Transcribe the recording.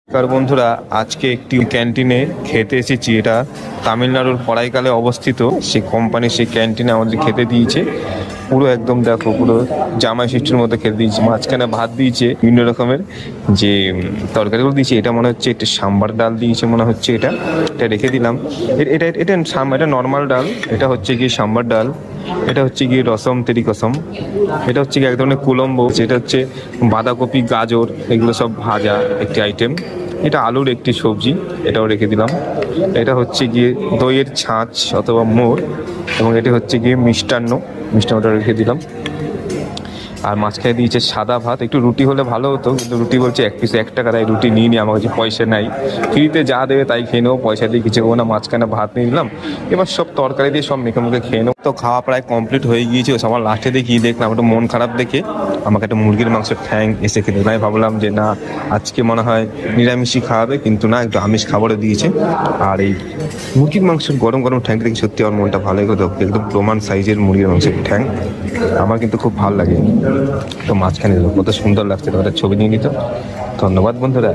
নমস্কার বন্ধুরা, আজকে একটি ক্যান্টিনে খেতে এসেছি। এটা তামিলনাড়ুর কড়াইকালে অবস্থিত। সেই কোম্পানি সেই ক্যান্টিনে আমাদের খেতে দিয়েছে। পুরো একদম দেখো, পুরো জামাই ষষ্ঠীর মতো খেতে দিয়েছে। মাঝখানে ভাত দিয়েছে, বিভিন্ন রকমের যে তরকারিগুলো দিয়েছে। এটা মনে হচ্ছে একটা সাম্বার ডাল দিয়েছে, মনে হচ্ছে এটা রেখে দিলাম। এটা নর্মাল ডাল, এটা হচ্ছে কি সাম্বার ডাল, এটা হচ্ছে গিয়ে রসম তেরি কসম, এটা হচ্ছে কি এক ধরনের কুলম্বো, যেটা হচ্ছে বাঁধাকপি গাজর এগুলো সব ভাজা একটি আইটেম। এটা আলুর একটি সবজি, এটাও রেখে দিলাম। এটা হচ্ছে গিয়ে দইয়ের ছাঁচ অথবা মোড়, এবং এটি হচ্ছে গিয়ে মিষ্টান্নটা রেখে দিলাম। আর মাঝখানে দিয়েছে সাদা ভাত। একটু রুটি হলে ভালো হতো, কিন্তু রুটি বলছে এক পিস 1 টাকা, তাই রুটি নিয়ে নিই। আমার কাছে পয়সা নাই, ফ্রিতে যা দেবে তাই খেয়ে নেবো, পয়সা দিয়ে কিছু করবো না। মাঝখানে ভাত নিয়ে নিলাম, এবার সব তরকারি দিয়ে সব মেখে মুখে খেয়ে নেবো। তো খাওয়া প্রায় কমপ্লিট হয়ে গিয়েছে। সবার লাস্টে দিয়ে গিয়ে দেখলাম, একটু মন খারাপ দেখে আমাকে একটা মুরগির মাংসের ঠ্যাং এসে খেতে। আমি ভাবলাম যে না, আজকে মনে হয় নিরামিষই খাওয়াবে, কিন্তু না, একটু আমিষ খাবারও দিয়েছে। আর এই মুরগির মাংসের গরম গরম ঠ্যাংটা দেখে সত্যি আমার মনটা ভালো হয়ে গেল। একদম প্রমাণ সাইজের মুরগির মাংসের ঠ্যাং, আমার কিন্তু খুব ভালো লাগে। তো মাঝখানে কত সুন্দর লাগছে, তো ছবি নিয়ে নিত। ধন্যবাদ বন্ধুরা।